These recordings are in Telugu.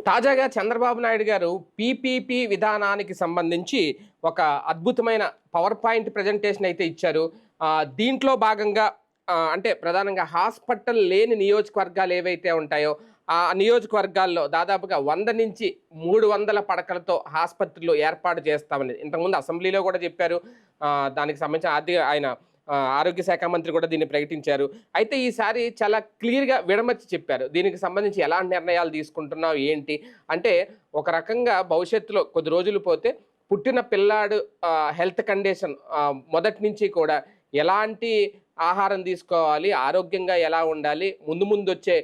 తాజాగా చంద్రబాబు నాయుడు గారు పీపీపీ విధానానికి సంబంధించి ఒక అద్భుతమైన పవర్ పాయింట్ ప్రజెంటేషన్ అయితే ఇచ్చారు. దీంట్లో భాగంగా అంటే ప్రధానంగా హాస్పిటల్ లేని నియోజకవర్గాలు ఏవైతే ఉంటాయో ఆ నియోజకవర్గాల్లో దాదాపుగా 100 నుంచి 300 పడకలతో ఆసుపత్రులు ఏర్పాటు చేస్తామని ఇంతకుముందు అసెంబ్లీలో కూడా చెప్పారు. దానికి సంబంధించిన ఆయన ఆరోగ్య శాఖ మంత్రి కూడా దీన్ని ప్రకటించారు. అయితే ఈసారి చాలా క్లియర్గా విడమర్చి చెప్పారు. దీనికి సంబంధించి ఎలాంటి నిర్ణయాలు తీసుకుంటున్నావు ఏంటి అంటే, ఒక రకంగా భవిష్యత్తులో కొద్ది రోజులు పోతే పుట్టిన పిల్లాడు హెల్త్ కండిషన్ మొదటి నుంచి కూడా ఎలాంటి ఆహారం తీసుకోవాలి, ఆరోగ్యంగా ఎలా ఉండాలి, ముందు ముందు వచ్చే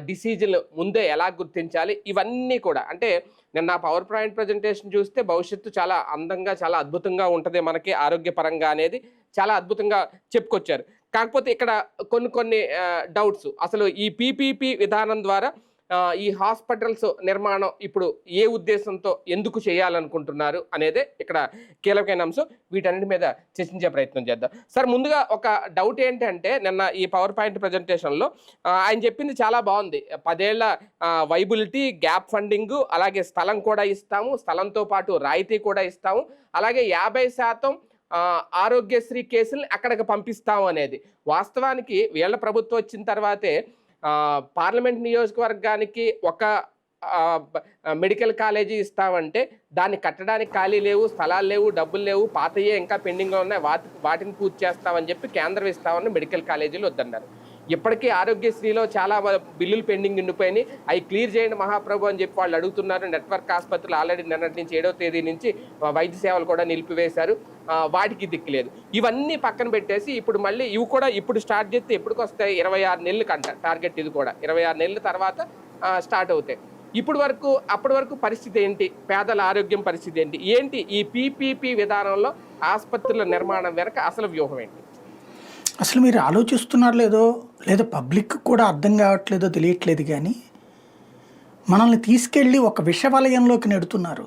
డిసీజులు ముందే ఎలా గుర్తించాలి, ఇవన్నీ కూడా అంటే నిన్న పవర్ పాయింట్ ప్రజెంటేషన్ చూస్తే భవిష్యత్తు చాలా అందంగా చాలా అద్భుతంగా ఉంటుంది మనకి ఆరోగ్యపరంగా అనేది చాలా అద్భుతంగా చెప్పుకొచ్చారు. కాకపోతే ఇక్కడ కొన్ని డౌట్స్, అసలు ఈ పీపీపీ విధానం ద్వారా ఈ హాస్పిటల్స్ నిర్మాణం ఇప్పుడు ఏ ఉద్దేశంతో ఎందుకు చేయాలనుకుంటున్నారు అనేదే ఇక్కడ కీలకమైన అంశం. వీటన్నిటి మీద చర్చించే ప్రయత్నం చేద్దాం. సార్, ముందుగా ఒక డౌట్ ఏంటంటే, నిన్న ఈ పవర్ పాయింట్ ప్రజెంటేషన్లో ఆయన చెప్పింది చాలా బాగుంది. 10 ఏళ్ల వైబిలిటీ, గ్యాప్ ఫండింగ్, అలాగే స్థలం కూడా ఇస్తాము, స్థలంతో పాటు రాయితీ కూడా ఇస్తాము, అలాగే 50% ఆరోగ్యశ్రీ కేసుల్ని అక్కడికి పంపిస్తాము అనేది. వాస్తవానికి వీళ్ళ ప్రభుత్వం వచ్చిన తర్వాతే పార్లమెంట్ నియోజకవర్గానికి ఒక మెడికల్ కాలేజీ ఇస్తామంటే దాన్ని కట్టడానికి ఖాళీ లేవు, స్థలాలు లేవు, డబ్బులు లేవు, పాతయ్యే ఇంకా పెండింగ్లో ఉన్నాయి, వాటిని పూర్తి చేస్తామని చెప్పి కేంద్రం ఇస్తామని మెడికల్ కాలేజీలు వద్దన్నారు. ఇప్పటికీ ఆరోగ్యశ్రీలో చాలా బిల్లులు పెండింగ్ ఉండిపోయినాయి, అవి క్లియర్ చేయండి మహాప్రభు అని చెప్పి వాళ్ళు అడుగుతున్నారు. నెట్వర్క్ ఆసుపత్రులు ఆల్రెడీ నిన్నటి నుంచి 7వ తేదీ నుంచి వైద్య సేవలు కూడా నిలిపివేశారు, వాటికి దిక్కులేదు. ఇవన్నీ పక్కన పెట్టేసి ఇప్పుడు మళ్ళీ ఇవి కూడా ఇప్పుడు స్టార్ట్ చేస్తే ఎప్పటికి వస్తాయి? 26 నెలలు కంట టార్గెట్. ఇది కూడా 26 నెలల తర్వాత స్టార్ట్ అవుతాయి. అప్పటి వరకు పరిస్థితి ఏంటి? పేదల ఆరోగ్యం పరిస్థితి ఏంటి? ఈ పీపీపీ విధానంలో ఆసుపత్రుల నిర్మాణం వెనక అసలు వ్యూహం ఏంటి? అసలు మీరు ఆలోచిస్తున్నారు లేదా పబ్లిక్ కూడా అర్థం కావట్లేదో తెలియట్లేదు, కానీ మనల్ని తీసుకెళ్ళి ఒక విషవలయంలోకి నెడుతున్నారు.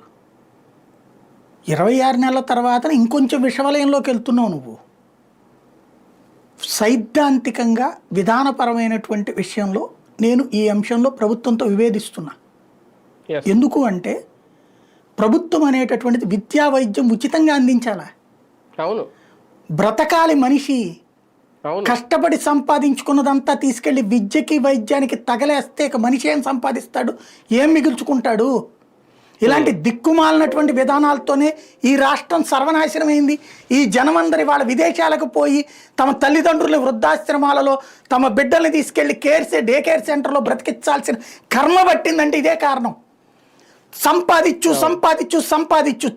26 నెలల తర్వాత ఇంకొంచెం విషవలయంలోకి వెళ్తున్నావు నువ్వు. సైద్ధాంతికంగా విధానపరమైనటువంటి విషయంలో నేను ఈ అంశంలో ప్రభుత్వంతో విభేదిస్తున్నా. ఎందుకు అంటే, ప్రభుత్వం అనేటటువంటిది విద్యా వైద్యం ఉచితంగా అందించాలా? అవును, బ్రతకాలి మనిషి. కష్టపడి సంపాదించుకున్నదంతా తీసుకెళ్లి విద్యకి వైద్యానికి తగలేస్తే ఇక మనిషి ఏం సంపాదిస్తాడు, ఏం మిగుల్చుకుంటాడు? ఇలాంటి దిక్కుమాలినటువంటి విధానాలతోనే ఈ రాష్ట్రం సర్వనాశనమైంది. ఈ జనమందరి వాళ్ళ విదేశాలకు పోయి తమ తల్లిదండ్రుల వృద్ధాశ్రమాలలో తమ బిడ్డల్ని తీసుకెళ్లి డే కేర్ సెంటర్లో బ్రతికించాల్సిన కర్మ పట్టిందంటే ఇదే కారణం. సంపాదించు,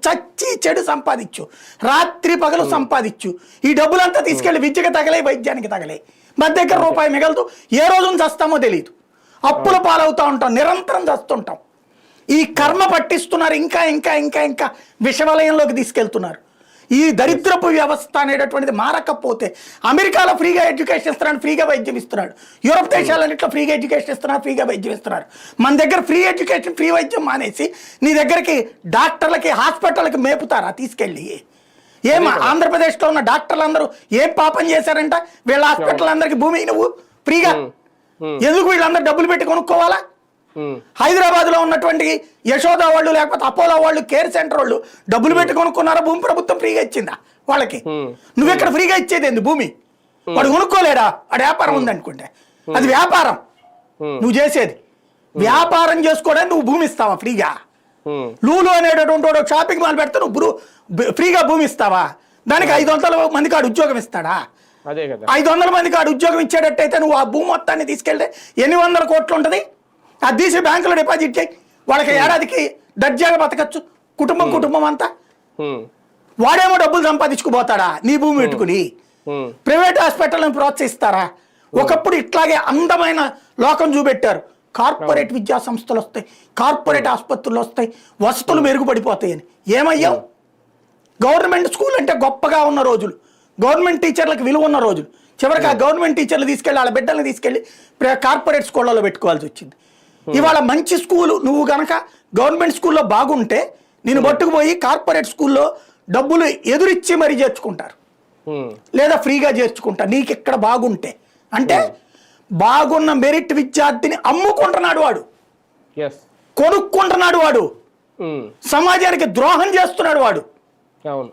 చచ్చి చెడు సంపాదించు, రాత్రి పగలు సంపాదించు, ఈ డబ్బులంతా తీసుకెళ్లి విద్యకి తగలే, వైద్యానికి తగలే, మన దగ్గర రూపాయి మిగలదు. ఏ రోజున చస్తామో తెలియదు, అప్పుల పాలవుతూ ఉంటాం, నిరంతరం చస్తుంటాం. ఈ కర్మ పట్టిస్తున్నారు, ఇంకా ఇంకా ఇంకా ఇంకా విషవలయంలోకి తీసుకెళ్తున్నారు. ఈ దరిద్రపు వ్యవస్థ అనేటటువంటిది మారకపోతే, అమెరికాలో ఫ్రీగా ఎడ్యుకేషన్ ఇస్తున్నాడు, ఫ్రీగా వైద్యం ఇస్తున్నాడు, యూరోప్ దేశాలన్నింటిలో ఫ్రీగా ఎడ్యుకేషన్ ఇస్తున్నారు, ఫ్రీగా వైద్యం ఇస్తున్నారు. మన దగ్గర ఫ్రీ ఎడ్యుకేషన్, ఫ్రీ వైద్యం మానేసి నీ దగ్గరికి డాక్టర్లకి, హాస్పిటల్కి మేపుతారా తీసుకెళ్ళి? ఆంధ్రప్రదేశ్లో ఉన్న డాక్టర్లు అందరూ ఏం పాపం చేశారంట? వీళ్ళ హాస్పిటల్ అందరికి భూమి నువ్వు ఫ్రీగా ఎందుకు వీళ్ళందరూ డబ్బులు పెట్టి కొనుక్కోవాలా? హైదరాబాద్లో ఉన్నటువంటి యశోద వాళ్ళు, లేకపోతే అపోలో వాళ్ళు, కేర్ సెంటర్ వాళ్ళు డబ్బులు పెట్టి కొనుక్కున్నారా? భూమి ప్రభుత్వం ఫ్రీగా ఇచ్చిందా వాళ్ళకి? నువ్వెక్కడ ఫ్రీగా ఇచ్చేది ఏంది భూమి? వాడు కొనుక్కోలేడా? వాడు వ్యాపారం ఉందనుకుంటే అది వ్యాపారం. నువ్వు చేసేది వ్యాపారం చేసుకోవడానికి నువ్వు భూమి ఇస్తావా ఫ్రీగా? లూలు అనేటటువంటి వాడు షాపింగ్ మాల్ పెడితే నువ్వు ఫ్రీగా భూమి ఇస్తావా? దానికి 500 మంది కాడు ఉద్యోగం ఇస్తాడా? 500 మంది కాడు ఉద్యోగం ఇచ్చేటట్టయితే నువ్వు ఆ భూమి మొత్తాన్ని తీసుకెళ్తే ఎన్ని వందల కోట్లు ఉంటుంది? అది తీసి బ్యాంకులో డిపాజిట్ చేయి, వాళ్ళకి ఏడాదికి దర్జాగా బతకచ్చు కుటుంబం అంతా. వాడేమో డబ్బులు సంపాదించుకుపోతాడా నీ భూమి పెట్టుకుని? ప్రైవేట్ హాస్పిటల్ని ప్రోత్సహిస్తారా? ఒకప్పుడు ఇట్లాగే అందమైన లోకం చూపెట్టారు. కార్పొరేట్ విద్యా సంస్థలు వస్తాయి, కార్పొరేట్ ఆసుపత్రులు వస్తాయి, వసతులు మెరుగుపడిపోతాయని. ఏమయ్యావు? గవర్నమెంట్ స్కూల్ అంటే గొప్పగా ఉన్న రోజులు, గవర్నమెంట్ టీచర్లకు విలువ ఉన్న రోజులు, చివరికి ఆ గవర్నమెంట్ టీచర్లు తీసుకెళ్ళి వాళ్ళ బిడ్డల్ని తీసుకెళ్ళి కార్పొరేట్ స్కూళ్ళలో పెట్టుకోవాల్సి వచ్చింది. ఇవాళ మంచి స్కూలు నువ్వు కనుక గవర్నమెంట్ స్కూల్లో బాగుంటే నేను పట్టుకుపోయి కార్పొరేట్ స్కూల్లో డబ్బులు ఎదురిచ్చి మరీ చేర్చుకుంటారు, లేదా ఫ్రీగా చేర్చుకుంటారు నీకు ఇక్కడ బాగుంటే. అంటే బాగున్న మెరిట్ విద్యార్థిని అమ్ముకుంటున్నాడు వాడు. కొనుక్కుంటున్నాడు వాడు, సమాజానికి ద్రోహం చేస్తున్నాడు వాడు. అవును.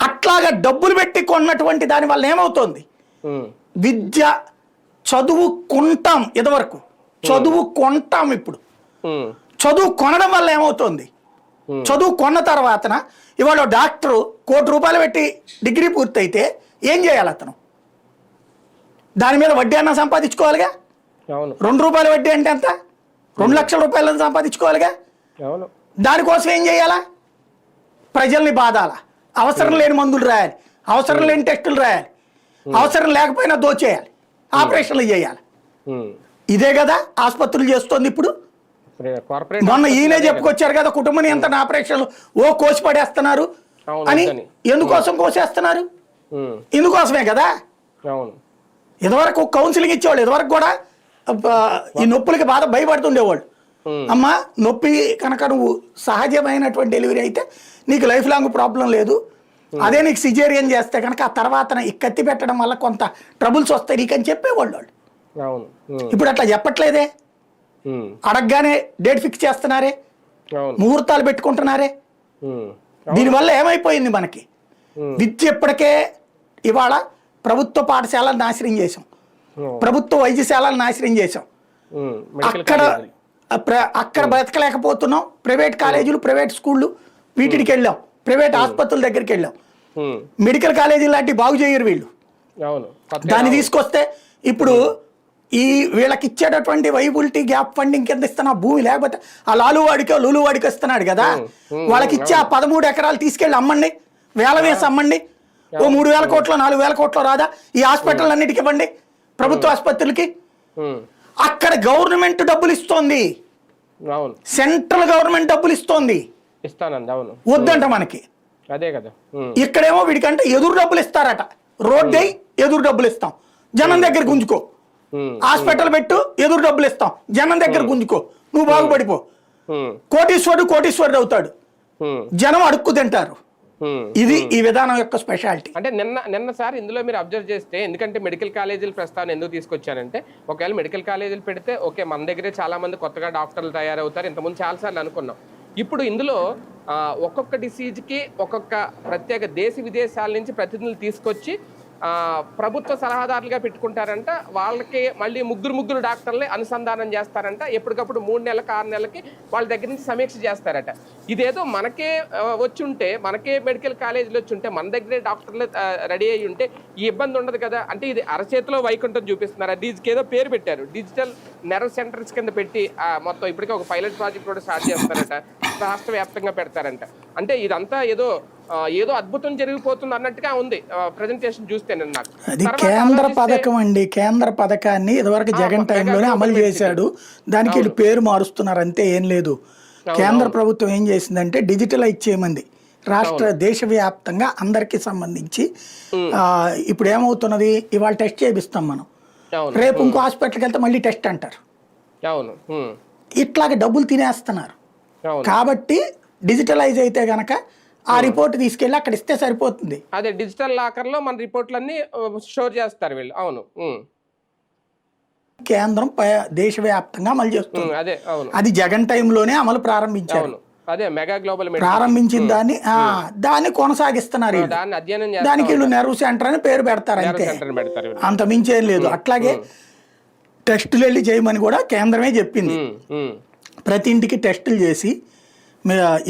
అట్లాగా డబ్బులు పెట్టి కొన్నటువంటి దాని వల్ల ఏమవుతోంది, విద్య చదువు కొంటాం, ఇదివరకు చదువు కొంటాం, ఇప్పుడు చదువు కొనడం వల్ల ఏమవుతోంది, చదువు కొన్న తర్వాతన ఇవాళ డాక్టరు ₹1,00,00,000 పెట్టి డిగ్రీ పూర్తయితే ఏం చేయాలి అతను, దాని మీద వడ్డీ అన్నా సంపాదించుకోవాలిగా. ₹2 వడ్డీ అంటే ఎంత, ₹2,00,000 సంపాదించుకోవాలిగా. దానికోసం ఏం చేయాలా, ప్రజల్ని బాధాలా, అవసరం లేని మందులు రాయాలి, అవసరం లేని టెస్టులు రాయాలి, అవసరం లేకపోయినా దోచేయాలి, ఆపరేషన్లు చేయాలి. ఇదే కదా ఆసుపత్రులు చేస్తోంది ఇప్పుడు. మొన్న ఈయనే చెప్పుకొచ్చారు కదా, కుటుంబ నియంత్రణ ఆపరేషన్లు కోసి పడేస్తున్నారు అని. ఎందుకోసం కోసేస్తున్నారు, ఇందుకోసమే కదా. ఇదివరకు కౌన్సిలింగ్ ఇచ్చేవాళ్ళు, ఇదివరకు కూడా ఈ నొప్పులకి బాధ భయపడుతుండేవాళ్ళు. అమ్మా నొప్పి కనుక నువ్వు సహజమైనటువంటి డెలివరీ అయితే నీకు లైఫ్ లాంగ్ ప్రాబ్లం లేదు, అదే నీకు సిజేరియన్ చేస్తే కనుక ఆ తర్వాత ఈ కత్తి పెట్టడం వల్ల కొంత ట్రబుల్స్ వస్తాయి నీకు అని చెప్పేవాళ్ళు వాళ్ళు. ఇప్పుడు అట్లా చెప్పట్లేదే, అడగగానే డేట్ ఫిక్స్ చేస్తున్నారే, ముహూర్తాలు పెట్టుకుంటున్నారే. దీనివల్ల ఏమైపోయింది మనకి, విద్య ఇప్పటికే ఇవాళ ప్రభుత్వ పాఠశాలను నాశనం చేసాం, ప్రభుత్వ వైద్యశాలను నాశనం చేసాం, అక్కడ బ్రతకలేకపోతున్నాం. ప్రైవేట్ కాలేజీలు, ప్రైవేట్ స్కూళ్ళు వీటికి వెళ్ళాం, ప్రైవేట్ ఆసుపత్రుల దగ్గరికి వెళ్ళాం. మెడికల్ కాలేజీలు లాంటివి బాగు చేయరు వీళ్ళు. దాన్ని తీసుకొస్తే ఇప్పుడు ఈ వీళ్ళకి ఇచ్చేటటువంటి వైబిలిటీ గ్యాప్ ఫండింగ్ కింద ఇస్తున్న భూమి, లేకపోతే ఆ లూలువాడికి ఇస్తున్నాడు కదా, వాళ్ళకి ఇచ్చే ఆ 13 ఎకరాలు తీసుకెళ్ళి అమ్మండి, వేల వేసి అమ్మండి, ఓ 3,000 కోట్లు 4,000 కోట్లు రాదా, ఈ హాస్పిటల్ అన్నిటికి ఇవ్వండి, ప్రభుత్వ ఆసుపత్రులకి. అక్కడ గవర్నమెంట్ డబ్బులు ఇస్తోంది, సెంట్రల్ గవర్నమెంట్ డబ్బులు ఇస్తోంది, వద్దంట మనకి. ఇక్కడేమో వీడికంటే ఎదురు డబ్బులు ఇస్తారట, రోడ్ అయి ఎదురు డబ్బులు ఇస్తాం, జనం దగ్గర గుంజుకో, హాస్పిటల్ పెట్టు ఎదురు డబ్బులు ఇస్తాం, జనం దగ్గర గుంజుకో, నువ్వు బాగుపడిపో. కోటీశ్వరుడు అవుతాడు, జనం అడుక్కు తింటారు. ఇది ఈ విధానం యొక్క స్పెషాలిటీ. అంటే నిన్న సార్ ఇందులో మీరు అబ్జర్వ్ చేస్తే, ఎందుకంటే మెడికల్ కాలేజీల ప్రస్తావన ఎందుకు తీసుకొచ్చానంటే, ఒకవేళ మెడికల్ కాలేజీలు పెడితే ఓకే, మన దగ్గరే చాలా మంది కొత్తగా డాక్టర్లు తయారవుతారు, ఇంతకుముందు చాలాసార్లు అనుకున్నాం. ఇప్పుడు ఇందులో ఒక్కొక్క డిసీజ్కి ఒక్కొక్క ప్రత్యేక దేశ విదేశాల నుంచి ప్రతినిధులు తీసుకొచ్చి ప్రభుత్వ సలహాదారులుగా పెట్టుకుంటారంట. వాళ్ళకి మళ్ళీ ముగ్గురు డాక్టర్లే అనుసంధానం చేస్తారంట. ఎప్పటికప్పుడు 3 నెలలకు 6 నెలలకి వాళ్ళ దగ్గర నుంచి సమీక్ష చేస్తారట. ఇదేదో మనకే వచ్చుంటే, మనకే మెడికల్ కాలేజీలు వచ్చుంటే, మన దగ్గరే డాక్టర్లు రెడీ అయ్యి ఉంటే ఈ ఇబ్బంది ఉండదు కదా. అంటే ఇది అరచేతిలో వైకుంఠం చూపిస్తున్నారు. దీనికి ఏదో పేరు పెట్టారు, డిజిటల్ నెర్వ్ సెంటర్స్ కింద పెట్టి మొత్తం ఇప్పటికే ఒక పైలట్ ప్రాజెక్ట్ కూడా స్టార్ట్ చేస్తారట, రాష్ట్ర వ్యాప్తంగా పెడతారంట. అంటే ఇదంతా ఏదో అద్భుతం జరిగిపోతుంది అన్నట్టుగా ఉంది ప్రెజెంటేషన్ చూస్తే. అది కేంద్ర పథకం అండి, కేంద్ర పథకాన్ని ఇదివరకు జగన్ టైంలోనే అమలు చేశాడు, దానికి వీళ్ళు పేరు మారుస్తున్నారు అంతే, ఏం లేదు. కేంద్ర ప్రభుత్వం ఏం చేసిందంటే డిజిటలైజ్ చేయమంది దేశవ్యాప్తంగా అందరికి సంబంధించి. ఇప్పుడు ఏమవుతున్నది, ఇవాళ టెస్ట్ చేపిస్తాం మనం, రేపు ఇంకో హాస్పిటల్కి వెళ్తే మళ్ళీ టెస్ట్ అంటారు, ఇట్లాగే డబ్బులు తినేస్తున్నారు. కాబట్టి డిజిటలైజ్ అయితే గనక ఆ రిపోర్ట్ తీసుకెళ్ళి అక్కడ ఇస్తే సరిపోతుంది. అదే డిజిటల్ లాకర్ లో మన రిపోర్ట్లన్నీ స్టోర్ చేస్తారు వీళ్ళు. అవును, కేంద్రం దేశవ్యాప్తంగా అమలు చేస్తుంది. అది జగన్ టైంలోనే అమలు ప్రారంభించారు. ప్రారంభించిన దాన్ని కొనసాగిస్తున్నారు. దానికి వీళ్ళు నెర్వ్ సెంటర్ అని పేరు పెడతారు అంతే, అంత మించేం లేదు. అట్లాగే టెస్టులు వెళ్ళి చేయమని కూడా కేంద్రమే చెప్పింది. ప్రతి ఇంటికి టెస్టులు చేసి,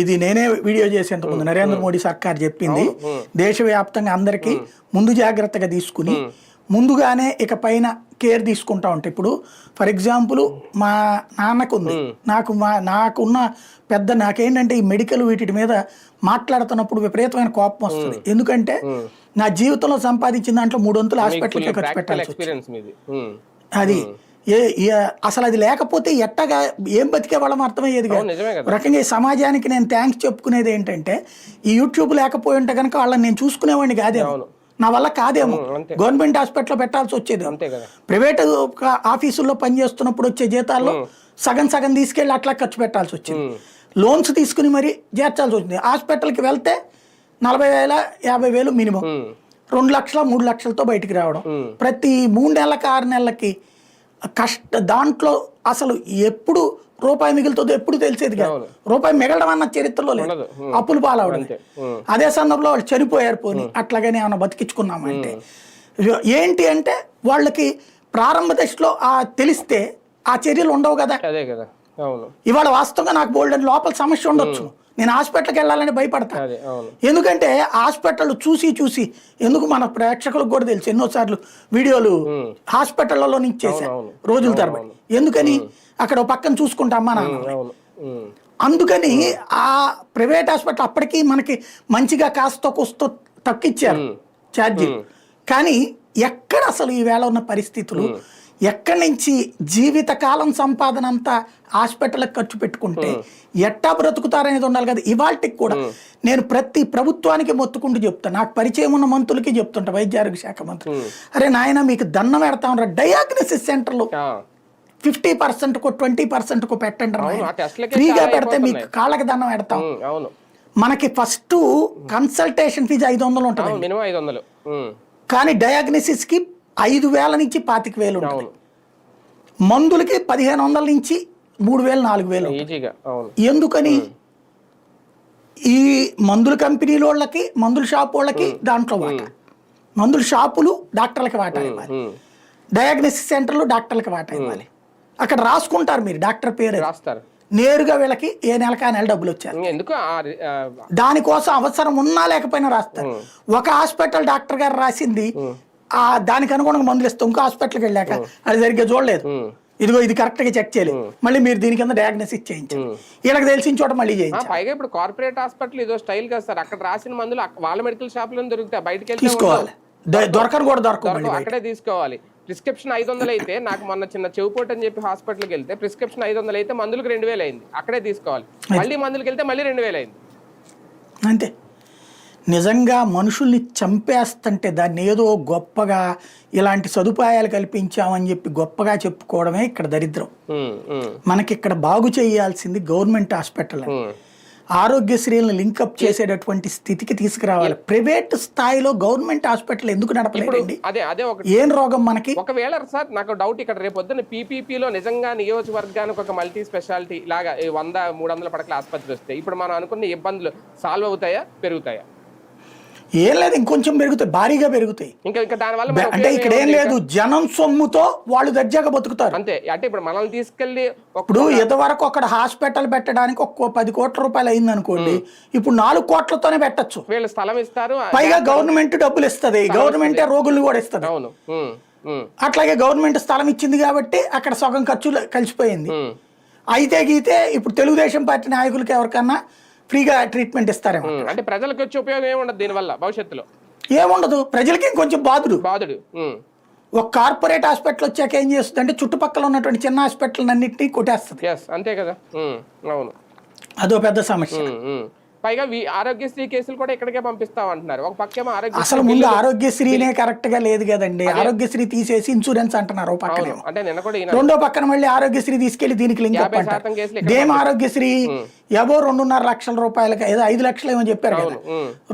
ఇది నేనే వీడియో చేసేంతకుముందు నరేంద్ర మోడీ సర్కార్ చెప్పింది, దేశవ్యాప్తంగా అందరికీ ముందు జాగ్రత్తగా తీసుకుని ముందుగానే ఇక పైన కేర్ తీసుకుంటా ఉంటాయి. ఇప్పుడు ఫర్ ఎగ్జాంపుల్ మా నాన్నకు ఉంది, నాకున్న నాకేంటంటే ఈ మెడికల్ వీటి మీద మాట్లాడుతున్నప్పుడు విపరీతమైన కోపం వస్తుంది. ఎందుకంటే నా జీవితంలో సంపాదించిన దాంట్లో 3 వంతులు హాస్పిటల్కి ఖర్చు పెట్టాల్సి వచ్చింది. అది అసలు అది లేకపోతే ఎట్టగా ఏం బతికే వాళ్ళం అర్థమయ్యేది కాదు. రకంగా ఈ సమాజానికి నేను థ్యాంక్స్ చెప్పుకునేది ఏంటంటే, ఈ యూట్యూబ్ లేకపోయి ఉంటే కనుక వాళ్ళని నేను చూసుకునేవాడిని కాదేమో, నా వల్ల కాదేమో, గవర్నమెంట్ హాస్పిటల్లో పెట్టాల్సి వచ్చేది. ప్రైవేట్ ఆఫీసుల్లో పనిచేస్తున్నప్పుడు వచ్చే జీతాల్లో సగం తీసుకెళ్ళి అట్లా ఖర్చు పెట్టాల్సి వచ్చింది. లోన్స్ తీసుకుని మరి చేర్చాల్సి వచ్చింది. హాస్పిటల్కి వెళ్తే 40,000 50,000 మినిమం, 2 లక్షలు 3 లక్షలతో బయటికి రావడం. ప్రతి 3 నెలలకి 6 నెలలకి దాంట్లో అసలు ఎప్పుడు రూపాయి మిగులుతుందో ఎప్పుడు తెలిసేది కాదు. రూపాయి మిగలడం అన్న చరిత్రలో లేదు, అప్పులు పాలవడం. అదే సందర్భంలో వాళ్ళు చనిపోయారు, పోని అట్లాగనే ఏమైనా బతికించుకున్నామంటే ఏంటి అంటే వాళ్ళకి ప్రారంభ దశలో తెలిస్తే ఆ చర్యలు ఉండవు కదా. అదే కదా. అవును. ఇవాళ వాస్తవంగా నాకు బోల్డెన్ లోపల సమస్య ఉండొచ్చు, నేను హాస్పిటల్కి వెళ్ళాలని భయపడతా. ఎందుకంటే హాస్పిటల్ చూసి ఎందుకు మన ప్రేక్షకులకు కూడా తెలుసు, ఎన్నోసార్లు వీడియోలు హాస్పిటల్లో నుంచి చేశాను రోజుల తరబడి. ఎందుకని అక్కడ పక్కన చూసుకుంటా అమ్మా నాన్న. అందుకని ఆ ప్రైవేట్ హాస్పిటల్ అప్పటికి మనకి మంచిగా కాస్త కోస్తో తక్కిచ్చారు ఛార్జీలు. కానీ ఎక్కడ అసలు ఈవేళ ఉన్న పరిస్థితులు, ఎక్కడి నుంచి జీవితకాలం సంపాదన అంతా హాస్పిటల్కి ఖర్చు పెట్టుకుంటే ఎట్టా బ్రతుకుతారనేది ఉండాలి కదా. ఇవాళకి కూడా నేను ప్రతి ప్రభుత్వానికి మొత్తుకుంటూ చెప్తాను, నాకు పరిచయం ఉన్న మంత్రులకి చెప్తుంటా, వైద్య ఆరోగ్య శాఖ మంత్రులు, అరే నాయన మీకు దండం పెడతా ఉన్నారు, డయాగ్నోసిస్ సెంటర్లు 50% 20% పెట్టండి, ఫ్రీగా పెడితే మీకు కాళ్ళకి దండం పెడతాం. మనకి ఫస్ట్ కన్సల్టేషన్ ఫీజు 500 ఉంటుంది, కానీ డయాగ్నోసిస్ కి 5,000 నుంచి 25,000 ఉంటుంది. మందులకి 1,500 నుంచి 3,000 4,000. ఎందుకని? ఈ మందుల కంపెనీల వాళ్ళకి, మందుల షాప్ వాళ్ళకి దాంట్లో వాటా, మందుల షాపులు డాక్టర్లకి వాటా ఇవ్వాలి, డయాగ్నోసిస్ సెంటర్లు డాక్టర్లకి వాటా ఇవ్వాలి. అక్కడ రాసుకుంటారు, మీరు డాక్టర్ పేరు రాస్తారు, నేరుగా వీళ్ళకి ఏ నెలకి ఆ నెల డబ్బులు వచ్చారు. దానికోసం అవసరం ఉన్నా లేకపోయినా రాస్తారు. ఒక హాస్పిటల్ డాక్టర్ గారు రాసింది దానికి అనుగుణంగా మందులు ఇస్తాం, ఇంకో హాస్పిటల్కి వెళ్ళాక అది సరిగ్గా చూడలేదు, ఇదిగో ఇది కరెక్ట్ గా చెక్ చేయలేదు, మళ్ళీ మీరు దీని కింద డయాగ్నోసిస్ చేయించారు, వీళ్ళకి తెలిసిన చోట మళ్ళీ చేయించారు. పైగా ఇప్పుడు కార్పొరేట్ హాస్పిటల్ ఇదో స్టైల్ కదా సార్, అక్కడ రాసిన మందులు వాళ్ళ మెడికల్ షాప్ లో దొరుకుతాయి, బయటకి వెళ్ళి తీసుకోవాలి, దొరకను కూడా దొరకదు, అక్కడే తీసుకోవాలి. ప్రిస్క్రిప్షన్ 500 అయితే, నాకు మొన్న చిన్న చెవుపోటు అని చెప్పి హాస్పిటల్కి వెళ్తే ప్రిస్క్రిప్షన్ 500 అయితే మందులకు 2,000 అయింది, అక్కడే తీసుకోవాలి. మళ్ళీ మందులకు వెళ్తే మళ్ళీ 2,000 అయింది. అంతే. నిజంగా మనుషుల్ని చంపేస్తుంటే దాన్ని ఏదో గొప్పగా ఇలాంటి సదుపాయాలు కల్పించామని చెప్పి గొప్పగా చెప్పుకోవడమే ఇక్కడ దరిద్రం. మనకి ఇక్కడ బాగు చేయాల్సింది గవర్నమెంట్ హాస్పిటల్, ఆరోగ్యశ్రీలను లింకప్ చేసేటటువంటి స్థితికి తీసుకురావాలి. ప్రైవేట్ స్థాయిలో గవర్నమెంట్ హాస్పిటల్ ఎందుకు నడపలేదండి? ఏం రోగం మనకి? ఒకవేళ సార్ నాకు డౌట్, ఇక్కడ రేపు పొద్దున్న పీపీపీలో నిజంగా నియోజకవర్గానికి ఒక మల్టీ స్పెషాలిటీ లాగా 100-300 పడకల ఆసుపత్రి వస్తే ఇప్పుడు మనం అనుకున్న ఇబ్బందులు సాల్వ్ అవుతాయా, పెరుగుతాయా? ఏం లేదు, ఇంకొంచెం పెరుగుతాయి, భారీగా పెరుగుతాయి. ఇంకా దానివల్ల అంటే ఇక్కడ ఏం లేదు, జనం సొమ్ముతో వాళ్ళు దర్జాగా బతుకుతారు అంతే. అంటే ఇప్పుడు మనల్ని తీసుకెళ్లి ఇప్పుడు ఇంతవరకు అక్కడ హాస్పిటల్ పెట్టడానికి 10 కోట్ల రూపాయలు అయింది అనుకోండి, ఇప్పుడు 4 కోట్లతోనే పెట్టచ్చు. వీళ్ళు స్థలం ఇస్తారు, పైగా గవర్నమెంట్ డబ్బులు ఇస్తుంది, గవర్నమెంటే రోగుల్ని కూడా ఇస్తుంది. అట్లాగే గవర్నమెంట్ స్థలం ఇచ్చింది కాబట్టి అక్కడ సగం ఖర్చులు కలిసిపోయింది. అయితే గీతే ఇప్పుడు తెలుగుదేశం పార్టీ నాయకులకి ఎవరికన్నా ఫ్రీగా ట్రీట్మెంట్ ఇస్తారేమో. అంటే ప్రజలకు వచ్చే ఉపయోగం ఏముండదు దీనివల్ల, భవిష్యత్తులో ఏముండదు, ప్రజలకి కొంచెం బాధుడు. ఒక కార్పొరేట్ హాస్పిటల్ వచ్చాక ఏం చేస్తుంది అంటే చుట్టుపక్కల ఉన్నటువంటి చిన్న హాస్పిటల్ అన్నింటినీ కొట్టేస్తుంది. అంతే కదా. అవును, అదో పెద్ద సమస్య. పైగా ఆరోగ్యశ్రీ కేసులు కూడా ఇక్కడికే పంపిస్తామంటున్నారు. ఒక పక్కేమో అసలు ముందు ఆరోగ్యశ్రీనే కరెక్ట్ గా లేదు కదండి, ఆరోగ్యశ్రీ తీసేసి ఇన్సూరెన్స్ అంటున్నారు పక్కన, రెండో పక్కన మళ్ళీ ఆరోగ్యశ్రీ తీసుకెళ్లి దీనికి లింక్ దేం ఆరోగ్యశ్రీ ఎవో 2.5 లక్షల రూపాయలకి, ఏదో 5 లక్షలు ఏమో చెప్పారు కదా,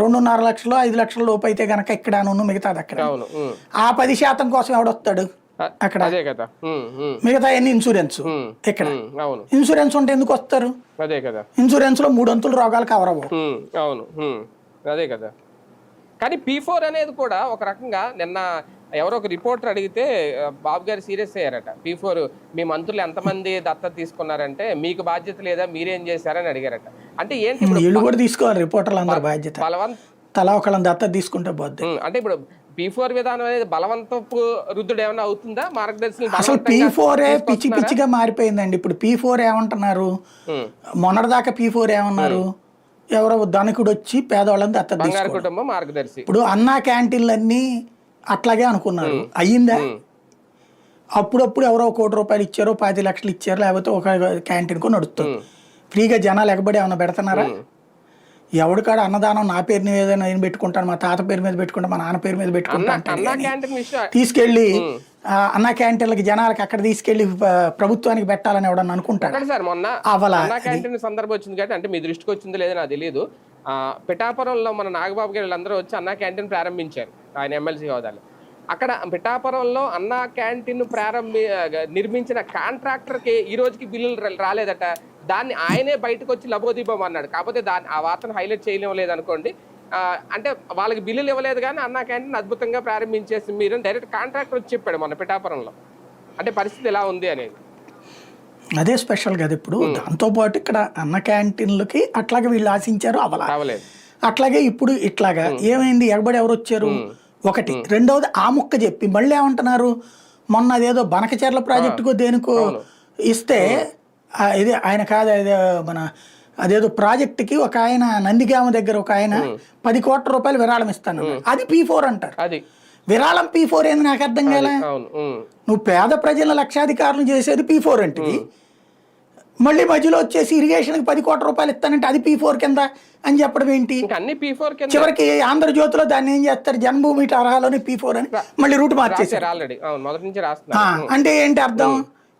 2.5 లక్షలు 5 లక్షల లోపు అయితే గనక ఇక్కడ మిగతాది అక్కడ. ఆ 10% కోసం ఎవడొస్తాడు అక్కడ? అదే కదా. మిగతా ఎన్ని ఇన్సూరెన్స్ ఇక్కడ, ఇన్సూరెన్స్ ఉంటే ఎందుకు వస్తారు? అదే కదా. ఇన్సూరెన్స్ లో 3 అంతులు రోగాలు కవర్ అవ్వవు. అవును, అదే కదా. కానీ P4 అనేది కూడా ఒక రకంగా నిన్న ఎవరో ఒక రిపోర్టర్ అడిగితే బాబు గారు సీరియస్ అయ్యారట. P4 మీ మంత్రులు ఎంతమంది దత్తత తీసుకున్నారంటే మీకు బాధ్యత లేదా, మీరేం చేశారని అడిగారట. అంటే ఏంటి, వీళ్ళు కూడా తీసుకోవాలి రిపోర్టర్లు అందరూ బాధ్యత, తలా ఒకళ్ళని దత్తత తీసుకుంటే పోద్ది. అంటే ఇప్పుడు P4 విధానం అనేది బలవంతపు రుద్దుడు ఏమైనా అవుతుందా? మార్గదర్శనం అసలు P4 పిచ్చి పిచ్చిగా మారిపోయిందండి. ఇప్పుడు P4 ఏమంటున్నారు, మొన్నటిదాకా P4 ఏమన్నారు, ఎవరో ధనికుడు వచ్చి పేదవాళ్ళని దత్తత కుటుంబం మార్గదర్శి. ఇప్పుడు అన్నా క్యాంటీన్లన్నీ అట్లాగే అనుకున్నారు, అయ్యిందా? అప్పుడప్పుడు ఎవరో 1 కోటి రూపాయలు ఇచ్చారో 10 లక్షలు ఇచ్చారు, లేకపోతే ఒక క్యాంటీన్ కు నడుస్తుంది. ఫ్రీగా జనాలు ఎగబడి ఏమైనా పెడుతున్నారా? ఎవడికాడ అన్నదానం నా పేరు మీద నేను పెట్టుకుంటాను, మా తాత పేరు మీద పెట్టుకుంటా, మా నాన్న పేరు మీద పెట్టుకుంటాను, తీసుకెళ్లి అన్నా క్యాంటీన్లకి జనాలకి అక్కడ తీసుకెళ్లి ప్రభుత్వానికి పెట్టాలని ఎవడన్నా అనుకుంటాడు. సార్ మొన్న అన్నా క్యాంటీన్ సందర్భం వచ్చింది కాబట్టి, అంటే మీ దృష్టికి వచ్చిందో లేదో నాకు తెలియదు, పిఠాపురంలో మన నాగబాబు గారు వీళ్ళందరూ వచ్చి అన్నా క్యాంటీన్ ప్రారంభించారు ఆయన ఎమ్మెల్సీ హోదాలో. అక్కడ పిఠాపురంలో అన్నా క్యాంటీన్ నిర్మించిన కాంట్రాక్టర్కి ఈ రోజుకి బిల్లులు రాలేదట. దాన్ని ఆయనే బయటకు వచ్చి లబోదీపం అన్నాడు. కాకపోతే ఆ వార్తను హైలైట్ చేయలేం లేదనుకోండి. అంటే వాళ్ళకి బిల్లులు ఇవ్వలేదు కానీ అన్నా క్యాంటీన్ అద్భుతంగా ప్రారంభించేసి మీరు డైరెక్ట్ కాంట్రాక్టర్ వచ్చి చెప్పాడు మన పిఠాపురంలో. అంటే పరిస్థితి ఎలా ఉంది అనేది అదే స్పెషల్ కదా. ఇప్పుడు దాంతోపాటు ఇక్కడ అన్న క్యాంటీన్లకి అట్లాగే వీళ్ళు ఆశించారు అవ్వలేదు. అట్లాగే ఇప్పుడు ఇట్లాగా ఏమైంది, ఎగబడి ఎవరు వచ్చారు ఒకటి. రెండవది ఆ ముక్క చెప్పి మళ్ళీ ఏమంటున్నారు, మొన్న అదేదో బనకచెర్ల ప్రాజెక్టుకో దేనికో ఇస్తే ఇది ఆయన కాదు, మన అదేదో ప్రాజెక్టుకి ఒక ఆయన నందిగామ దగ్గర ఒక ఆయన 10 కోట్ల రూపాయలు విరాళం ఇస్తాను, అది P4 అంటారు. అది విరాళం P4 ఏంది నాకు అర్థం కాలే. నువ్వు పేద ప్రజల లక్షాధికారులు చేసేది P4 అంటే, మళ్ళీ మధ్యలో వచ్చేసి ఇరిగేషన్కి 10 కోట్ల రూపాయలు ఇస్తానంటే అది P4 కింద అని చెప్పడం ఏంటి? చివరికి ఆంధ్రజ్యోతిలో దాన్ని ఏం చేస్తారు, జన్మభూమి తరహాలోనే P4 అని మళ్ళీ రూట్ మార్చేసారు. అంటే ఏంటి అర్థం?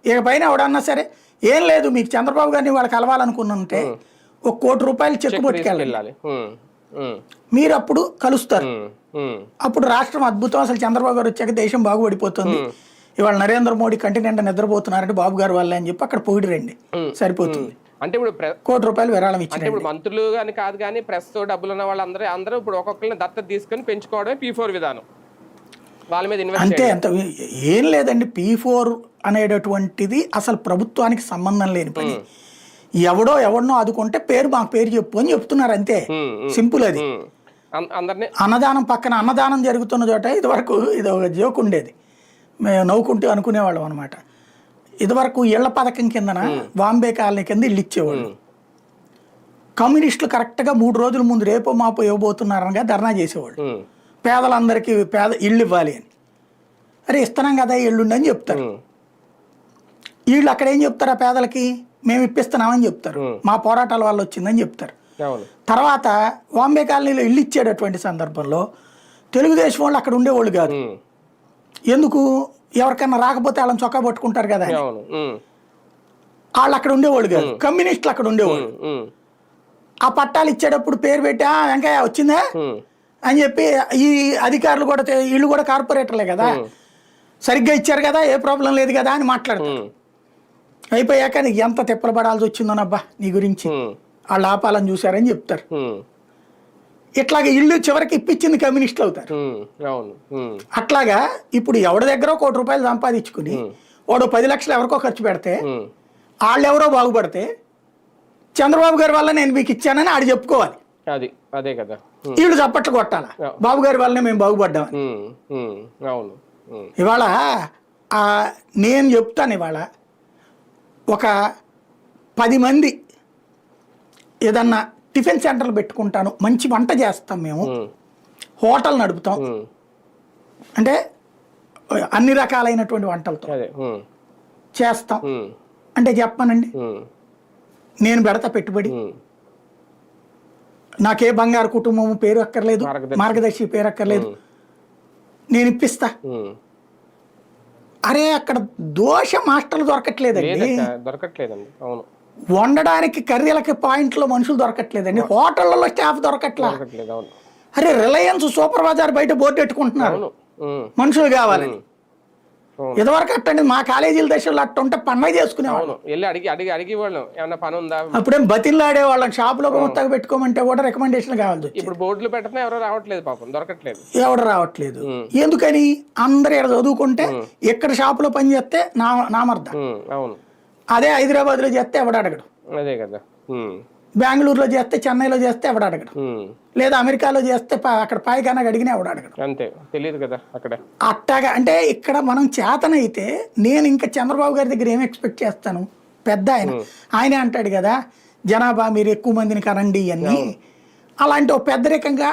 ఇక పైన ఎవడన్నా సరే ఏం లేదు, మీకు చంద్రబాబు గారిని వాళ్ళు కలవాలనుకున్నంటే 1 కోటి రూపాయలు చెక్ పట్టుకెళ్ళాలి, మీరు అప్పుడు కలుస్తారు. అప్పుడు రాష్ట్రం అద్భుతం, అసలు చంద్రబాబు గారు వచ్చాక దేశం బాగుపడిపోతుంది, ఇవాళ నరేంద్ర మోడీ కంటి నిండా నిద్రపోతున్నారంటే బాబు గారు వాళ్ళే అని చెప్పి అక్కడ పొగిడి రండి, సరిపోతుంది. అంటే ఇప్పుడు 1 కోటి రూపాయలు విరాళం ఇచ్చారు. ఇప్పుడు మంత్రులు అని కాదు కానీ ప్రెస్ తో డబ్బులు ఉన్న వాళ్ళందరూ ఇప్పుడు ఒక్కొక్కరిని దత్తత తీసుకొని పెంచుకోవడమే P4 విధానం. వాళ్ళ మీద అంతే. అంత ఏం లేదండి, P4 అనేటటువంటిది అసలు ప్రభుత్వానికి సంబంధం లేని పని. ఎవడనో ఆదుకుంటే మాకు పేరు చెప్పు అని చెప్తున్నారు, అంతే, సింపుల్. అది అన్నదానం పక్కన అన్నదానం జరుగుతున్న చోట ఇదివరకు ఇది ఒక జోక్ ఉండేది, మేము నవ్వుకుంటూ అనుకునేవాళ్ళం అనమాట. ఇదివరకు ఇళ్ల పథకం కిందన బాంబే కాలనీ కింద ఇల్లు ఇచ్చేవాళ్ళు. కమ్యూనిస్టులు కరెక్ట్గా 3 రోజుల ముందు రేపో మాపో ఇవ్వబోతున్నారనగా ధర్నా చేసేవాళ్ళు, పేదలందరికీ ఇళ్ళు ఇవ్వాలి అని. అరే ఇస్తున్నాం కదా ఇళ్ళుండి అని చెప్తారు. వీళ్ళు అక్కడ ఏం చెప్తారు, ఆ పేదలకి మేము ఇప్పిస్తున్నామని చెప్తారు, మా పోరాటాల వల్ల వచ్చిందని చెప్తారు. తర్వాత బాంబే కాలనీలో ఇల్లు ఇచ్చేటటువంటి సందర్భంలో తెలుగుదేశం వాళ్ళు అక్కడ ఉండేవాళ్ళు కాదు. ఎందుకు, ఎవరికన్నా రాకపోతే వాళ్ళని చొక్కా పట్టుకుంటారు కదా, వాళ్ళు అక్కడ ఉండేవాళ్ళు కాదు, కమ్యూనిస్టులు అక్కడ ఉండేవాళ్ళు. ఆ పట్టాలు ఇచ్చేటప్పుడు పేరు పెట్టి వెంకయ్య వచ్చిందా అని చెప్పి ఈ అధికారులు కూడా, వీళ్ళు కూడా కార్పొరేటర్లే కదా, సరిగ్గా ఇచ్చారు కదా, ఏ ప్రాబ్లం లేదు కదా అని మాట్లాడతారు. అయిపోయాక నీకు ఎంత తిప్పలు పడాల్సి వచ్చిందోనబ్బా నీ గురించి, వాళ్ళు ఆపాలని చూసారని చెప్తారు. ఇట్లాగా ఇల్లు చివరికి ఇప్పించింది కమ్యూనిస్టులు అవుతారు. అట్లాగా ఇప్పుడు ఎవరి దగ్గర 1 కోటి రూపాయలు సంపాదించుకుని వాడు 10 లక్షలు ఎవరికో ఖర్చు పెడితే వాళ్ళు ఎవరో బాగుపడితే చంద్రబాబు గారి వల్ల నేను మీకు ఇచ్చానని ఆడు చెప్పుకోవాలి. అదే కదా, వీళ్ళు చప్పట్లు కొట్టాలా, బాబు గారి వల్లనే మేము బాగుపడ్డామని. ఇవాళ నేను చెప్తాను, ఇవాళ ఒక 10 మంది ఏదన్నా టిఫిన్ సెంటర్లు పెట్టుకుంటాను, మంచి వంట చేస్తాం, మేము హోటల్ నడుపుతాం, అంటే అన్ని రకాలైనటువంటి వంటలతో చేస్తాం అంటే చెప్పానండి, నేను పెడతా పెట్టుబడి, నాకే బంగారు కుటుంబం పేరు అక్కర్లేదు, మార్గదర్శి పేరు అక్కర్లేదు, నేను ఇప్పిస్తా. అరే అక్కడ దోశ మాస్టర్లు దొరకట్లేదండి, వండడానికి కర్రీలకి పాయింట్లో మనుషులు దొరకట్లేదండి, హోటళ్లలో స్టాఫ్ దొరకట్లా. అరే రిలయన్స్ సూపర్ బజార్ బయట బోర్డు పెట్టుకుంటున్నారు మనుషులు కావాలని. ఇదివరకు అట్టండి మా కాలేజీల దశలో అట్ట ఉంటే పన్ను చేసుకునేవాళ్ళం, అప్పుడేం బతిల్లాడే వాళ్ళం, షాపులో మొత్తం పెట్టుకోమంటే కూడా రికమెండేషన్ కావాలి. ఇప్పుడు బోర్డులు పెట్టినా ఎవరు రావట్లేదు, పాపం దొరకట్లేదు, ఎవరు రావట్లేదు. ఎందుకని, అందరు ఇక్కడ చదువుకుంటే ఎక్కడ షాపులో పని చేస్తే నామర్థం, అదే హైదరాబాద్ లో చేస్తే ఎవడు అడగడు, అదే కదా, బెంగళూరులో చేస్తే చెన్నైలో చేస్తే ఎవడు అడగడు, లేదా అమెరికాలో చేస్తే అక్కడ పాయికానా అడిగినా ఎవడు అడగడు, అంతే, తెలియదు కదా అక్కడ. అట్టాగా అంటే ఇక్కడ మనం చేతనైతే నేను ఇంకా చంద్రబాబు గారి దగ్గర ఏం ఎక్స్పెక్ట్ చేస్తాను, పెద్ద ఆయనే అంటాడు కదా జనాభా మీరు ఎక్కువ మందిని కనండి అని. అలాంటి ఒక పెద్దరికంగా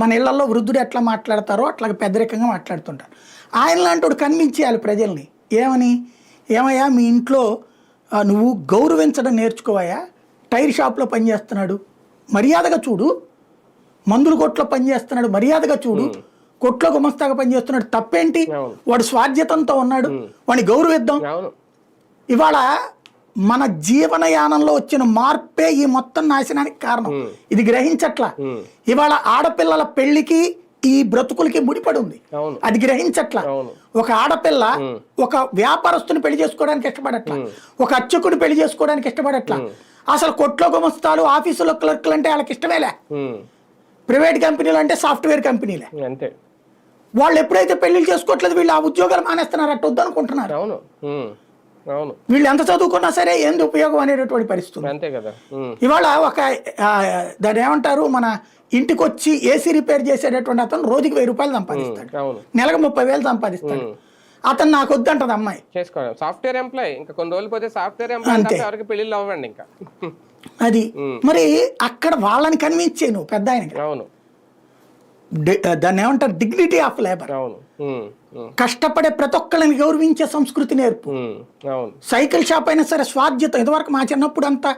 మన ఇళ్లలో వృద్ధుడు ఎట్లా మాట్లాడతారో అట్లా పెద్దరికంగా మాట్లాడుతుంటారు. ఆయన లాంటి కన్విన్స్ ప్రజల్ని ఏమని, ఏమయ్యా మీ ఇంట్లో నువ్వు గౌరవించడం నేర్చుకోవయ్యా, టైర్ షాప్లో పనిచేస్తున్నాడు మర్యాదగా చూడు, మందుల కొట్లో పనిచేస్తున్నాడు మర్యాదగా చూడు, కొట్లో గుమస్తాగా పనిచేస్తున్నాడు తప్పేంటి, వాడు స్వాధ్యతంతో ఉన్నాడు వాడిని గౌరవిద్దాం. ఇవాళ మన జీవనయానంలో వచ్చిన మార్పే ఈ మొత్తం నాశనానికి కారణం, ఇది గ్రహించట్లా. ఇవాళ ఆడపిల్లల పెళ్లికి ఈ బ్రతుకులకి ముడిపడి ఉంది. అవును. అది గ్రహించట్లా. అవును. ఒక ఆడపిల్ల ఒక వ్యాపారస్తుని పెళ్లి చేసుకోవడానికి ఇష్టపడట్లా, ఒక అర్చకుని పెళ్లి చేసుకోవడానికి ఇష్టపడట్లా. అసలు కొట్లో గుమస్తాలు, ఆఫీసులో క్లర్క్లు అంటే వాళ్ళకి ఇష్టమేలే. ప్రైవేట్ కంపెనీలు అంటే సాఫ్ట్వేర్ కంపెనీలే. అంతే. వాళ్ళు ఎప్పుడైతే పెళ్లిళ్ళు చేసుకోవట్లేదు వీళ్ళు ఆ ఉద్యోగాలు మానేస్తున్నారు, అట్ట వద్దనుకుంటున్నారు. అవును. అవును. వీళ్ళు ఎంత చదువుకున్నా సరే ఏంది ఉపయోగం అనేటటువంటి పరిస్థితి. అంతే కదా. ఇవాళ ఒక దాన్ని ఏమంటారు, మన ఇంటికి వచ్చి ఏసీ రిపేర్ చేసేటటువంటి అతను రోజుకి 1000 రూపాయలు సంపాదిస్తాడు, నెలకు 30,000 సంపాదిస్తాడు. అతను నాకు వద్దంటది అమ్మాయి. చేసుకోవాలి సాఫ్ట్వేర్ ఎంప్లాయ్. ఇంకా కొన్ని రోజులు పోతే సాఫ్ట్వేర్ ఎంప్లాయ్ ఎవరికి పెళ్లిళ్ళు అవ్వండి ఇంకా. అది మరి అక్కడ వాళ్ళని కన్విన్స్ చేయను పెద్ద ఆయనకి. అవును. దాన్ని ఏమంటారు, డిగ్నిటీ ఆఫ్ లేబర్. అవును. కష్టపడే ప్రతి ఒక్కళ్ళని గౌరవించే సంస్కృతి నేర్పు. అవును. సైకిల్ షాప్ అయినా సరే స్వాధ్యత. ఇదివరకు మా చిన్నప్పుడు అంతా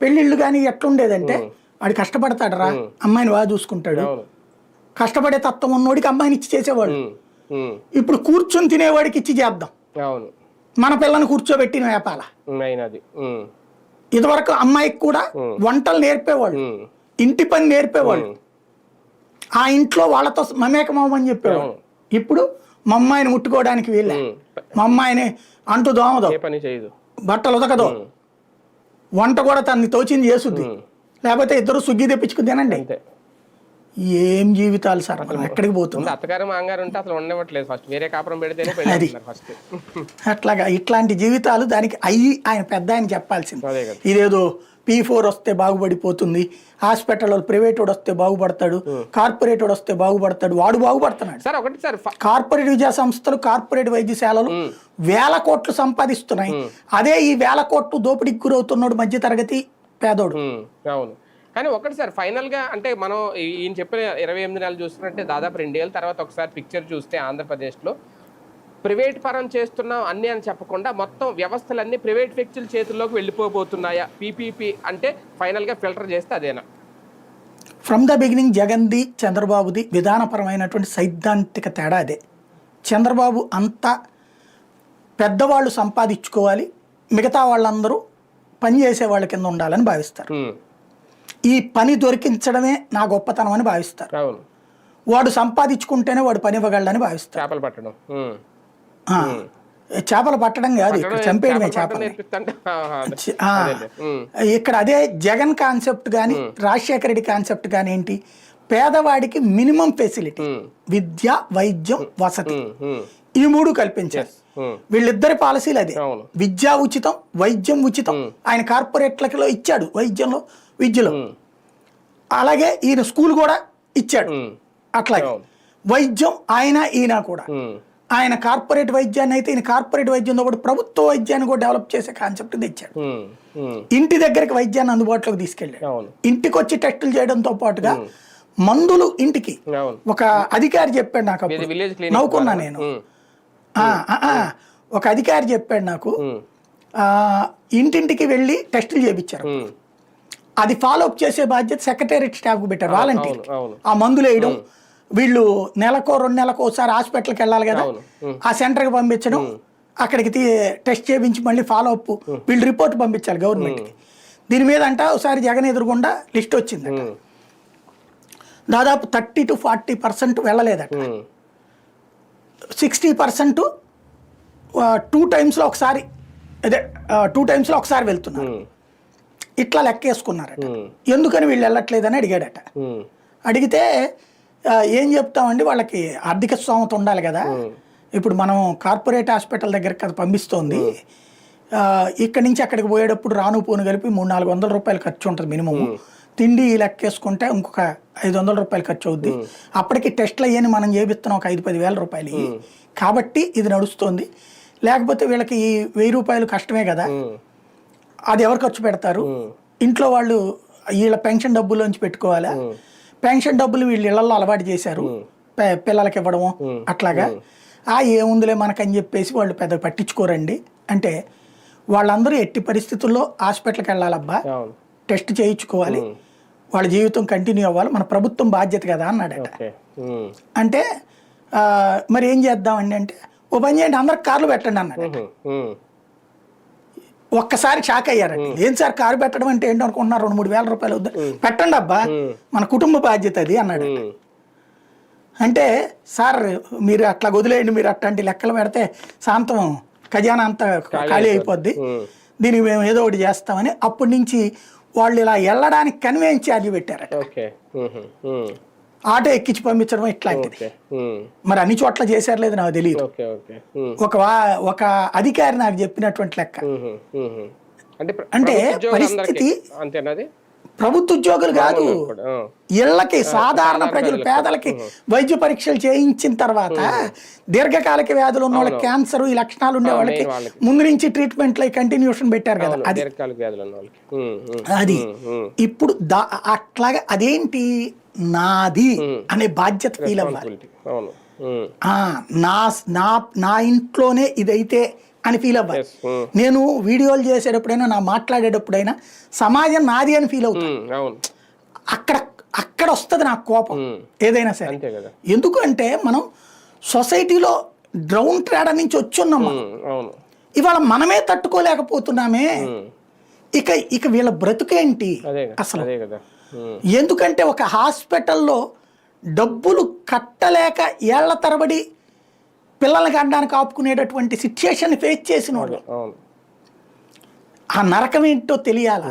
పెళ్లిళ్ళు కానీ ఎట్లుండేదంటే వాడు కష్టపడతాడు రా, అమ్మాయిని బాగా చూసుకుంటాడు, కష్టపడే తత్వం ఉన్నోడికి అమ్మాయిని ఇచ్చి చేసేవాడు. ఇప్పుడు కూర్చొని తినేవాడికి ఇచ్చి చేద్దాం. అవును. మన పిల్లని కూర్చోబెట్టిన వేపాల. ఇదివరకు అమ్మాయికి కూడా వంటలు నేర్పేవాళ్ళు, ఇంటి పని నేర్పేవాళ్ళు, ఆ ఇంట్లో వాళ్ళతో మమేకమని చెప్పేవాళ్ళు. ఇప్పుడు మా అమ్మాయిని ముట్టుకోవడానికి వీళ్ళే, మా అమ్మాయిని అంటూ దోమదో, బట్టలు ఉతకదో, వంట కూడా తనని తోచింది చేసుద్ది, లేకపోతే ఇద్దరు స్విగ్గీ తెప్పించుకుని తినండి. ఏం జీవితాలు సార్, మనం ఎక్కడికి పోతుంది. అత్తగారు మాంగారు ఉంటే అసలు ఉండవట్లేదు, ఫస్ట్ వేరే కాపురం పెడితేనే అది అట్లాగా ఇట్లాంటి జీవితాలు. దానికి ఆయన పెద్ద ఆయన చెప్పాల్సింది. ఇదేదో P4 వస్తే బాగుపడిపోతుంది, హాస్పిటల్ ప్రైవేట్ వాడు వస్తే బాగుపడతాడు, కార్పొరేట్ వాడు వస్తే బాగుపడతాడు, వాడు బాగుపడుతున్నాడు. సార్ ఒకటి సార్, కార్పొరేట్ విద్యా సంస్థలు, కార్పొరేట్ వైద్యశాలలు వేల కోట్లు సంపాదిస్తున్నాయి. అదే ఈ వేల కోట్లు దోపిడీకి గురవుతున్నాడు మధ్య తరగతి పేదోడు. అవును. కానీ ఒకటి సార్, ఫైనల్ గా అంటే మనం ఈయన చెప్పిన 28 నెలలు చూస్తున్నట్టే దాదాపు 2 ఏళ్ళ తర్వాత ఒకసారి పిక్చర్ చూస్తే ఆంధ్రప్రదేశ్లో ప్రైవేట్ పరం చేస్తున్నాం అన్నీ అని చెప్పకుండా మొత్తం వ్యవస్థలన్నీ ప్రైవేట్ వ్యక్తుల చేతుల్లోకి వెళ్ళిపోబోతున్నాయా? పీపీపీ అంటే ఫైనల్గా ఫిల్టర్ చేస్తే అదేనా? ఫ్రమ్ ద బిగినింగ్ జగన్ది చంద్రబాబుది విధానపరమైనటువంటి సైద్ధాంతిక తేడా అదే. చంద్రబాబు అంతా పెద్దవాళ్ళు సంపాదించుకోవాలి, మిగతా వాళ్ళందరూ పని చేసే వాళ్ళ కింద ఉండాలని భావిస్తారు. ఈ పని దొరికించడమే నా గొప్పతనం అని భావిస్తారు. వాడు సంపాదించుకుంటేనే వాడు పని ఇవ్వగలడని భావిస్తారు. చేపలు పట్టడం, చేపలు పట్టడం కాదు, ఇక్కడ చంపేయడమే చేపలు. ఇక్కడ అదే జగన్ కాన్సెప్ట్ కానీ రాజశేఖర రెడ్డి కాన్సెప్ట్ కానీ ఏంటి, పేదవాడికి మినిమం ఫెసిలిటీ విద్య, వైద్యం, వసతి, ఈ 3 కల్పించారు. వీళ్ళిద్దరి పాలసీలు అదే. విద్యా ఉచితం, వైద్యం ఉచితం. ఆయన కార్పొరేట్లలో ఇచ్చాడు వైద్యంలో, విద్యలో. అలాగే ఈయన స్కూల్ కూడా ఇచ్చాడు. అట్లాగే వైద్యం ఆయన ఈయన కూడా. ఆయన కార్పొరేట్ వైద్యాన్ని అయితే ఈయన కార్పొరేట్ వైద్యంతో పాటు ప్రభుత్వ వైద్యాన్ని కూడా డెవలప్ చేసే కాన్సెప్ట్ తెచ్చాడు. ఇంటి దగ్గరికి వైద్యాన్ని అందుబాటులోకి తీసుకెళ్ళాడు. ఇంటికి వచ్చి టెస్టులు చేయడంతో పాటుగా మందులు ఇంటికి. ఒక అధికారి చెప్పాడు నాకు, నవ్వుకున్నా నేను. ఒక అధికారి చెప్పాడు నాకు, ఇంటింటికి వెళ్ళి టెస్టులు చేయించారు. అది ఫాలో అప్ చేసే బాధ్యత సెక్రటేరియట్ స్టాఫ్కి పెట్టారు, వాలంటీర్. ఆ మందులు వేయడం, వీళ్ళు నెలకో 2 నెలలకు ఒకసారి హాస్పిటల్కి వెళ్ళాలి కదా, ఆ సెంటర్కి పంపించడం, అక్కడికి టెస్ట్ చేయించి మళ్ళీ ఫాలో అప్, వీళ్ళు రిపోర్ట్ పంపించాలి గవర్నమెంట్కి. దీని మీద అంట ఒకసారి జగన్ ఎదురుగుండా లిస్ట్ వచ్చిందట, దాదాపు 30 to 40% వెళ్ళలేదట, 60% 2 టైమ్స్లో ఒకసారి, అదే 2 టైమ్స్లో ఒకసారి వెళ్తున్నారు. ఇట్లా లెక్కేసుకున్నారట. ఎందుకని వీళ్ళు వెళ్ళట్లేదని అడిగాడట. అడిగితే ఏం చెప్తామండి, వాళ్ళకి ఆర్థిక స్తోమత ఉండాలి కదా. ఇప్పుడు మనం కార్పొరేట్ హాస్పిటల్ దగ్గరికి కదా పంపిస్తోంది, ఇక్కడి నుంచి అక్కడికి పోయేటప్పుడు రాను పోను కలిపి 300-400 రూపాయలు ఖర్చు ఉంటుంది మినిమం. తిండి లెక్కేసుకుంటే ఇంకొక 500 రూపాయలు ఖర్చు అవుద్ది. అప్పటికి టెస్ట్లు అయ్యని మనం చేపిస్తున్నాం ఒక 5-10 వేల రూపాయలు. కాబట్టి ఇది నడుస్తుంది. లేకపోతే వీళ్ళకి 1000 రూపాయలు కష్టమే కదా, అది ఎవరు ఖర్చు పెడతారు? ఇంట్లో వాళ్ళు వీళ్ళ పెన్షన్ డబ్బుల్లోంచి పెట్టుకోవాలా? పెన్షన్ డబ్బులు వీళ్ళు ఇళ్లలో అలవాటు చేశారు, పిల్లలకి ఇవ్వడము అట్లాగా. ఏముందిలే మనకని చెప్పేసి వాళ్ళు పెద్ద పట్టించుకోరండి. అంటే వాళ్ళందరూ ఎట్టి పరిస్థితుల్లో హాస్పిటల్కి వెళ్ళాలబ్బా, టెస్ట్ చేయించుకోవాలి, వాళ్ళ జీవితం కంటిన్యూ అవ్వాలి, మన ప్రభుత్వం బాధ్యత కదా అన్నాడట. అంటే మరి ఏం చేద్దామండి అంటే, ఓ పని చేయండి, అందరికి కార్లు పెట్టండి అన్నాడట. ఒక్కసారి షాక్ అయ్యారండి. ఏం సార్ కారు పెట్టడం అంటే ఏంటో అనుకుంటున్నారు, 2-3 వేల రూపాయలు వద్దా, పెట్టండి అబ్బా, మన కుటుంబ బాధ్యత అది అన్నాడు. అంటే సార్ మీరు అట్లా వదిలేయండి, మీరు అట్లాంటి లెక్కలు పెడితే శాంతం ఖజానా అంతా ఖాళీ అయిపోద్ది, దీనికి మేము ఏదో ఒకటి చేస్తామని అప్పటి నుంచి వాళ్ళు ఇలా వెళ్ళడానికి కన్వెన్స్ ఛార్జ్ పెట్టారట. ఆటో ఎక్కించి పంపించడం ఇట్లాంటిది. మరి అన్ని చోట్ల చేశారు లేదు నాకు తెలియదు. ఒక అధికారి నాకు చెప్పినటువంటి లెక్క. అంటే పరిస్థితి ప్రభుత్వ ఉద్యోగులు కాదు, ఇళ్ళకి సాధారణ ప్రజలు పేదలకి వైద్య పరీక్షలు చేయించిన తర్వాత దీర్ఘకాలిక వ్యాధులు ఉన్న వాళ్ళకి, క్యాన్సర్ ఈ లక్షణాలు ఉండే వాళ్ళకి ముందు నుంచి ట్రీట్మెంట్ కంటిన్యూషన్ పెట్టారు కదా, అది ఇప్పుడు అట్లాగా అదేంటి నాది అనే బాధ్యత ఫీల్ అవ్వాలి. నా ఇంట్లోనే ఇదైతే అని ఫీల్ అవ్వాలి. నేను వీడియోలు చేసేటప్పుడైనా, నా మాట్లాడేటప్పుడైనా సమాజం నాది అని ఫీల్ అవుతాను. అక్కడ వస్తుంది నాకు కోపం ఏదైనా సరే. ఎందుకంటే మనం సొసైటీలో గ్రౌండ్ ట్రాడర్ నుంచి వచ్చున్నాం, ఇవాళ మనమే తట్టుకోలేకపోతున్నామే. ఇక వీళ్ళ బ్రతుకేంటి అసలు? ఎందుకంటే ఒక హాస్పిటల్లో డబ్బులు కట్టలేక ఏళ్ల తరబడి పిల్లల్ని కనడానికి ఆపుకునేటటువంటి సిచ్యుయేషన్ ఫేస్ చేసిన వాళ్ళు, ఆ నరకం ఏంటో తెలియాలా?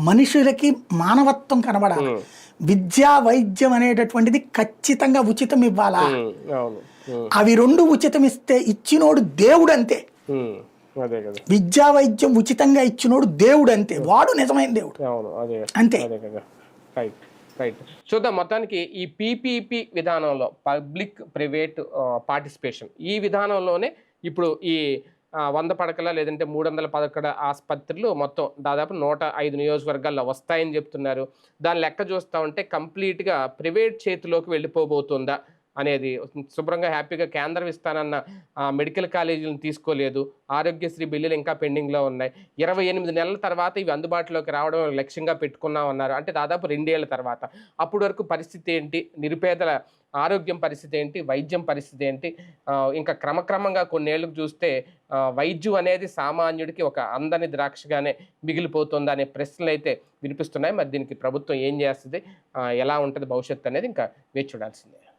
మనుషులకి మానవత్వం కనబడాలి. విద్యా వైద్యం అనేటటువంటిది ఖచ్చితంగా ఉచితం ఇవ్వాలా? అవి రెండు ఉచితం ఇస్తే ఇచ్చినోడు దేవుడు అంతే. విద్యా వైద్యం ఉచితంగా ఇచ్చినోడు దేవుడు అంతే, వాడు నిజమైన దేవుడు అంతే. చూద్దాం. మొత్తానికి ఈ పీపీపీ విధానంలో పబ్లిక్ ప్రైవేట్ పార్టిసిపేషన్ ఈ విధానంలోనే ఇప్పుడు ఈ 100 పడకల లేదంటే 300 పడకల ఆసుపత్రులు మొత్తం దాదాపు 105 నియోజకవర్గాల్లో వస్తాయని చెప్తున్నారు. దాని లెక్క చూస్తూ ఉంటే కంప్లీట్గా ప్రైవేట్ చేతిలోకి వెళ్ళిపోబోతుందా అనేది. శుభ్రంగా హ్యాపీగా కేంద్రం ఇస్తానన్న మెడికల్ కాలేజీలను తీసుకోలేదు, ఆరోగ్యశ్రీ బిల్లులు ఇంకా పెండింగ్లో ఉన్నాయి, 28 నెలల తర్వాత ఇవి అందుబాటులోకి రావడం లక్ష్యంగా పెట్టుకున్నామన్నారు. అంటే దాదాపు 2 ఏళ్ల తర్వాత. అప్పటి వరకు పరిస్థితి ఏంటి, నిరుపేదల ఆరోగ్యం పరిస్థితి ఏంటి, వైద్యం పరిస్థితి ఏంటి? ఇంకా క్రమక్రమంగా కొన్నేళ్ళకు చూస్తే వైద్యం అనేది సామాన్యుడికి ఒక అందని ద్రాక్షగానే మిగిలిపోతుంది అనే ప్రశ్నలు అయితే వినిపిస్తున్నాయి. మరి దీనికి ప్రభుత్వం ఏం చేస్తుంది, ఎలా ఉంటుంది భవిష్యత్తు అనేది ఇంకా వేచి చూడాల్సిందే.